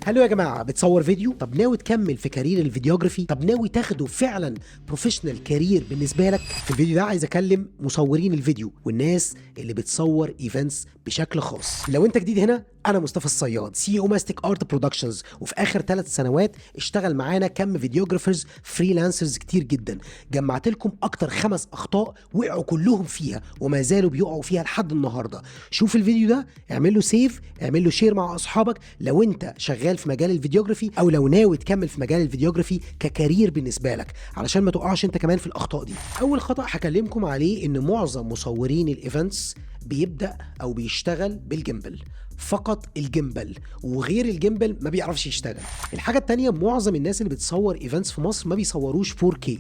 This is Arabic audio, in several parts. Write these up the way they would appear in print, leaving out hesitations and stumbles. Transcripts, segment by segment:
هلو يا جماعه، بتصور فيديو؟ طب ناوي تكمل في كارير الفيديوجرافي؟ طب ناوي تاخده فعلا بروفيشنال كارير بالنسبه لك؟ في الفيديو ده عايز اكلم مصورين الفيديو والناس اللي بتصور ايفنتس بشكل خاص. لو انت جديد هنا، انا مصطفى الصياد، سي او ماستيك ارت برودكشنز، وفي اخر 3 سنوات اشتغل معانا كم فيديوجرافرز فريلانسرز كتير جدا. جمعت لكم اكتر 5 اخطاء وقعوا كلهم فيها وما زالوا بيقعوا فيها لحد النهارده. شوف الفيديو ده، اعمل له سيف، اعمل له شير مع اصحابك لو انت شغال في مجال الفيديوجرافي او لو ناوي تكمل في مجال الفيديوجرافي ككارير بالنسبه لك، علشان ما تقعش انت كمان في الاخطاء دي. اول خطأ هكلمكم عليه ان معظم مصورين الايفنتس بيبدأ او بيشتغل بالجيمبل، فقط الجيمبل، وغير الجيمبل ما بيعرفش يشتغل. الحاجة التانية، معظم الناس اللي بتصور ايفنتس في مصر ما بيصوروش 4K،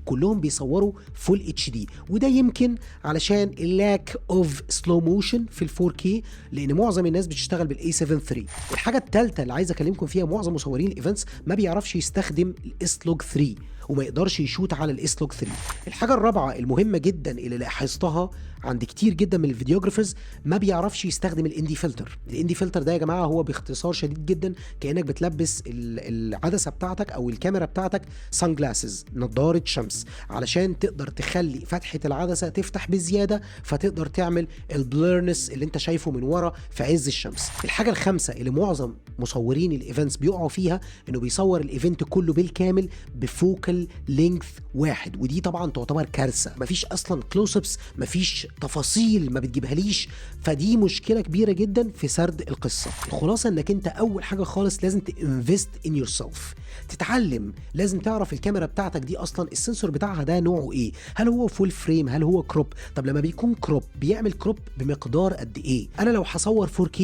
كلهم بيصوروا فول اتش دي، وده يمكن علشان اللاك اوف سلو موشن في ال 4K، لان معظم الناس بتشتغل بالاي 7 III. الحاجه الثالثه اللي عايز اكلمكم فيها، معظم مصورين الايفنتس ما بيعرفش يستخدم الاس لوج 3 وما يقدرش يشوت على الاس لوج 3. الحاجه الرابعه المهمه جدا اللي لاحظتها عند كتير جدا من الفيديوجرافرز، ما بيعرفش يستخدم الاندي فلتر. الاندي فلتر ده يا جماعه هو باختصار شديد جدا كانك بتلبس العدسه بتاعتك او الكاميرا بتاعتك سان جلاسز، نظاره شمس، علشان تقدر تخلي فتحه العدسه تفتح بزياده، فتقدر تعمل البليرنس اللي انت شايفه من ورا في عز الشمس. الحاجه الخامسه اللي معظم مصورين الايفنتس بيقعوا فيها، انه بيصور الايفنت كله بالكامل بفوكال لينث واحد، ودي طبعا تعتبر كارثه. مفيش اصلا كلوز ابس، مفيش تفاصيل ما بتجيبها ليش، فدي مشكله كبيره جدا في سرد القصه. الخلاصه انك انت اول حاجه خالص لازم تنفست ان يور سيلف، تتعلم. لازم تعرف الكاميرا بتاعتك دي اصلا السنسور بتاعها ده نوعه ايه، هل هو فول فريم، هل هو كروب؟ طب لما بيكون كروب بيعمل كروب بمقدار قد ايه؟ انا لو هصور 4K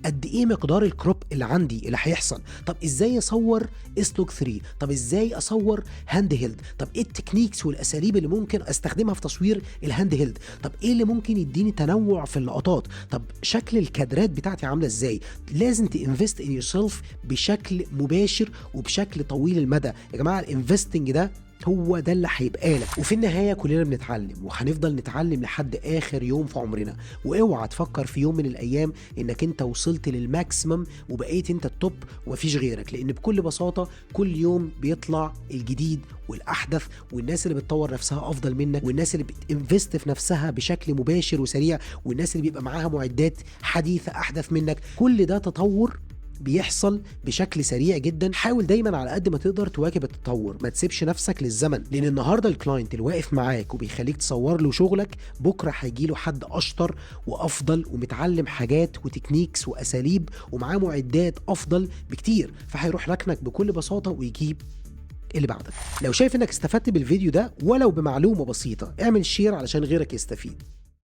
قد ايه مقدار الكروب اللي عندي اللي هيحصل؟ طب ازاي اصور اس لوج 3؟ طب ازاي اصور هاند هيلد؟ طب ايه التكنيكس والاساليب اللي ممكن استخدمها في تصوير الهاند هيلد؟ طب ايه اللي ممكن يديني تنوع في اللقطات؟ طب شكل الكادرات بتاعتي عامله ازاي؟ لازم تنفست ان يور سيلف بشكل مباشر وبشكل طويل المدى. يا جماعه الانفستنج ده هو ده اللي هيبقى لك، وفي النهايه كلنا بنتعلم وهنفضل نتعلم لحد اخر يوم في عمرنا. واوعى تفكر في يوم من الايام انك انت وصلت للماكسيمم وبقيت انت التوب ومفيش غيرك، لان بكل بساطه كل يوم بيطلع الجديد والاحدث، والناس اللي بتطور نفسها افضل منك، والناس اللي بتنفست في نفسها بشكل مباشر وسريع، والناس اللي بيبقى معاها معدات حديثه احدث منك. كل ده تطور بيحصل بشكل سريع جدا. حاول دايما على قد ما تقدر تواكب التطور، ما تسيبش نفسك للزمن، لان النهارده الكلاينت اللي واقف معاك وبيخليك تصور له شغلك، بكره هيجي له حد اشطر وافضل ومتعلم حاجات وتكنيكس واساليب ومعاه معدات افضل بكتير، فهيروح ركنك بكل بساطه ويجيب اللي بعدك. لو شايف انك استفدت بالفيديو ده ولو بمعلومه بسيطه، اعمل شير علشان غيرك يستفيد.